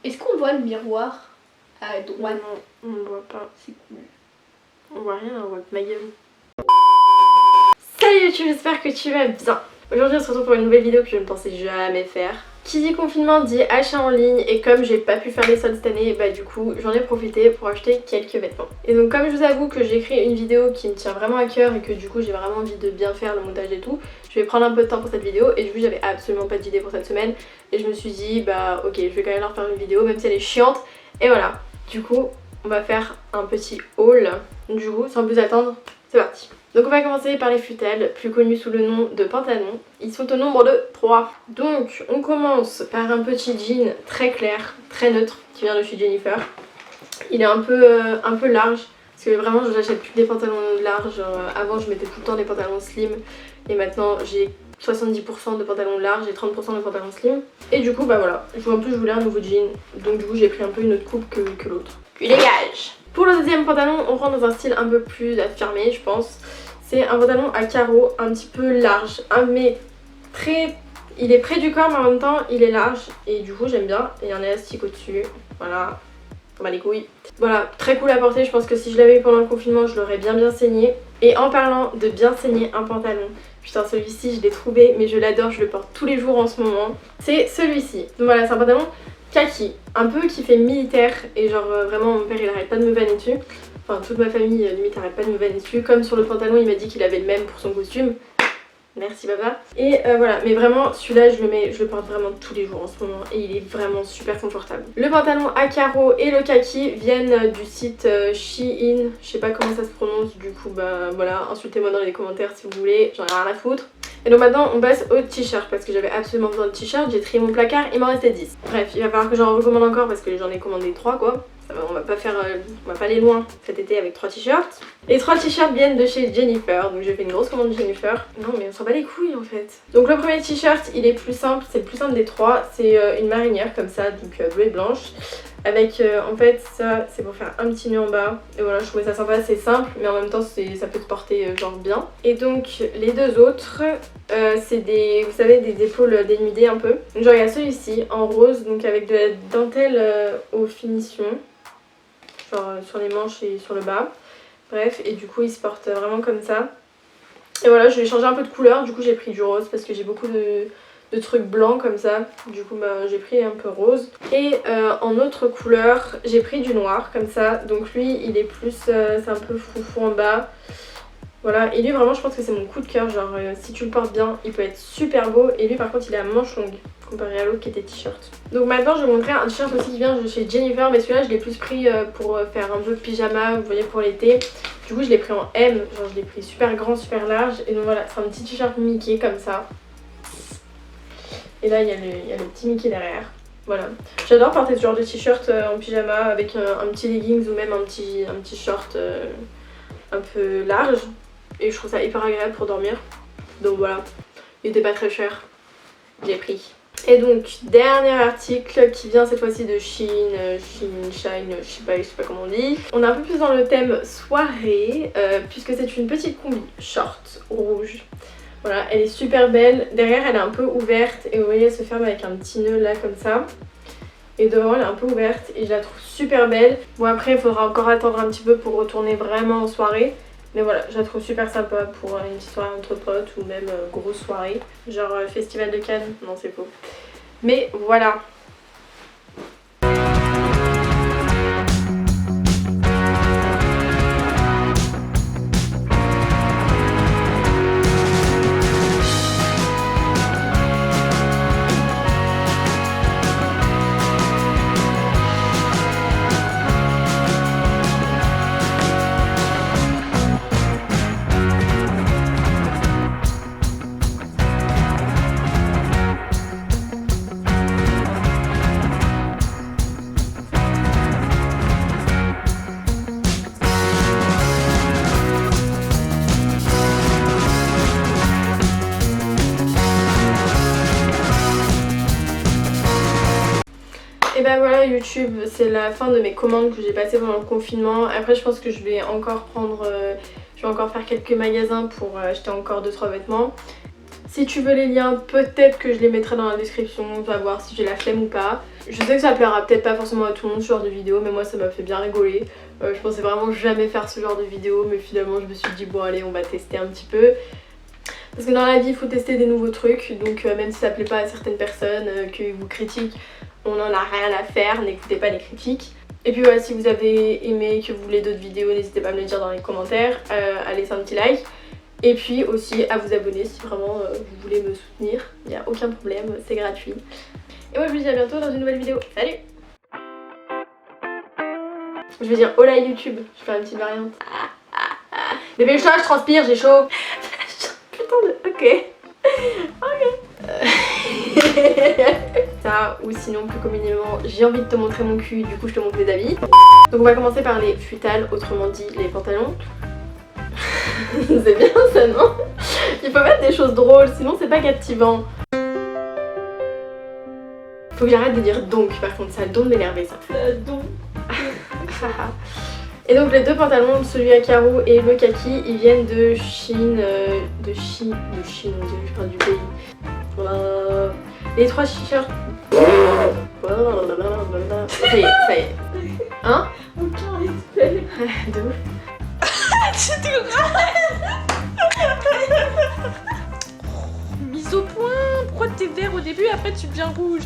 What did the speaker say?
Est-ce qu'on voit le miroir à droite? Non, on ne voit pas. C'est cool. On voit rien, on voit que ma gueule. Salut YouTube, j'espère que tu vas bien. Aujourd'hui on se retrouve pour une nouvelle vidéo que je ne pensais jamais faire. Qui dit confinement dit achat en ligne, et comme j'ai pas pu faire les soldes cette année, bah du coup j'en ai profité pour acheter quelques vêtements. Et donc comme je vous avoue que j'ai écrit une vidéo qui me tient vraiment à cœur et que du coup j'ai vraiment envie de bien faire le montage et tout, je vais prendre un peu de temps pour cette vidéo, et du coup j'avais absolument pas d'idée pour cette semaine et je me suis dit bah ok, je vais quand même leur faire une vidéo même si elle est chiante. Et voilà, du coup on va faire un petit haul. Du coup sans plus attendre, c'est parti. Donc on va commencer par les futelles, plus connus sous le nom de pantalons. Ils sont au nombre de 3. Donc on commence par un petit jean très clair, très neutre, qui vient de chez Jennifer. Il est un peu large, parce que vraiment je n'achète plus des pantalons larges. Avant je mettais tout le temps des pantalons slim, et maintenant j'ai 70% de pantalons larges et 30% de pantalons slim. Et du coup bah voilà, en plus je voulais un nouveau jean, donc du coup j'ai pris un peu une autre coupe que l'autre. Puis dégage! Pour le deuxième pantalon, on rentre dans un style un peu plus affirmé je pense. C'est un pantalon à carreaux un petit peu large, mais très... Il est près du corps mais en même temps il est large et du coup j'aime bien. Et il y a un élastique au-dessus, voilà, on bat les couilles. Voilà, très cool à porter, je pense que si je l'avais eu pendant le confinement je l'aurais bien saigné. Et en parlant de bien saigner un pantalon, putain celui-ci je l'ai trouvé mais je l'adore, je le porte tous les jours en ce moment. C'est celui-ci, donc voilà, c'est un pantalon kaki, un peu qui fait militaire et genre vraiment mon père il arrête pas de me vanner dessus. Enfin toute ma famille limite arrête pas de me vanner dessus. Comme sur le pantalon il m'a dit qu'il avait le même pour son costume. Merci papa. Et voilà, mais vraiment celui-là je le porte vraiment tous les jours en ce moment et il est vraiment super confortable. Le pantalon à carreaux et le kaki viennent du site Shein, je sais pas comment ça se prononce, du coup bah voilà, insultez-moi dans les commentaires si vous voulez, j'en ai rien à foutre. Et donc maintenant on passe au t-shirt parce que j'avais absolument besoin de t-shirt, j'ai trié mon placard, il m'en restait 10. Bref, il va falloir que j'en recommande encore parce que j'en ai commandé 3 quoi. On va pas aller loin cet été avec 3 t-shirts. Les 3 t-shirts viennent de chez Jennifer, donc j'ai fait une grosse commande de Jennifer. Non mais on s'en bat les couilles en fait. Donc le premier t-shirt il est plus simple, c'est le plus simple des 3, c'est une marinière comme ça, donc bleue et blanche. Avec en fait ça c'est pour faire un petit nœud en bas. Et voilà, je trouvais ça sympa, c'est simple mais en même temps ça peut se porter genre bien. Et donc les deux autres c'est des, vous savez, des épaules dénudées un peu. Donc genre il y a celui-ci en rose, donc avec de la dentelle aux finitions. Genre sur les manches et sur le bas. Bref, et du coup il se porte vraiment comme ça. Et voilà, je vais changer un peu de couleur, du coup j'ai pris du rose parce que j'ai beaucoup de trucs blancs comme ça. Du coup bah, j'ai pris un peu rose. Et en autre couleur, j'ai pris du noir comme ça. Donc lui il est plus, c'est un peu foufou en bas. Voilà, et lui vraiment je pense que c'est mon coup de cœur, genre si tu le portes bien il peut être super beau. Et lui par contre il est à manches longues comparé à l'autre qui était t-shirt. Donc maintenant je vais vous montrer un t-shirt aussi qui vient de chez Jennifer, mais celui-là je l'ai plus pris pour faire un peu pyjama, vous voyez, pour l'été. Du coup je l'ai pris en M, genre je l'ai pris super grand, super large. Et donc voilà, c'est un petit t-shirt Mickey comme ça. Et là il y a le petit Mickey derrière. Voilà, j'adore porter ce genre de t-shirt en pyjama avec un petit leggings ou même un petit short un peu large. Et je trouve ça hyper agréable pour dormir. Donc voilà, il était pas très cher, j'ai pris. Et donc dernier article qui vient cette fois-ci de Shein, Shine, je sais pas comment on dit. On est un peu plus dans le thème soirée puisque c'est une petite combi short rouge. Voilà, elle est super belle. Derrière elle est un peu ouverte et vous voyez elle se ferme avec un petit nœud là comme ça. Et devant elle est un peu ouverte et je la trouve super belle. Bon après il faudra encore attendre un petit peu pour retourner vraiment en soirée. Mais voilà, je la trouve super sympa pour une petite soirée entre potes ou même grosse soirée. Genre festival de Cannes, non c'est faux. Mais voilà. Et ben voilà YouTube, c'est la fin de mes commandes que j'ai passées pendant le confinement. Après je pense que je vais encore faire quelques magasins pour acheter encore 2-3 vêtements. Si tu veux les liens, peut-être que je les mettrai dans la description, on va voir si j'ai la flemme ou pas. Je sais que ça plaira peut-être pas forcément à tout le monde ce genre de vidéo, mais moi ça m'a fait bien rigoler. Je pensais vraiment jamais faire ce genre de vidéo, mais finalement je me suis dit bon allez on va tester un petit peu. Parce que dans la vie il faut tester des nouveaux trucs, donc même si ça plaît pas à certaines personnes, que vous critiquent, on en a rien à faire, n'écoutez pas les critiques. Et puis voilà, si vous avez aimé, que vous voulez d'autres vidéos, n'hésitez pas à me le dire dans les commentaires, à laisser un petit like. Et puis aussi à vous abonner si vraiment vous voulez me soutenir, il n'y a aucun problème, c'est gratuit. Et moi je vous dis à bientôt dans une nouvelle vidéo, salut! Je vais dire hola YouTube, je vais faire une petite variante. Dépêche-toi, je transpire, j'ai chaud. Putain de... ok. Ça, ou sinon plus communément, j'ai envie de te montrer mon cul, du coup je te montre mes habits. Donc on va commencer par les futales, autrement dit les pantalons. C'est bien ça, non? Il faut mettre des choses drôles, sinon c'est pas captivant. Faut que j'arrête de dire donc, par contre, ça a le don de m'énerver ça. Donc. Et donc les deux pantalons, celui à carreaux et le kaki, ils viennent de Chine, de Chine, on dirait, je parle du pays. Les trois t-shirts. Ça y est, ça y est. Hein? De ouf. Mise au point, pourquoi t'es vert au début et après tu deviens rouge?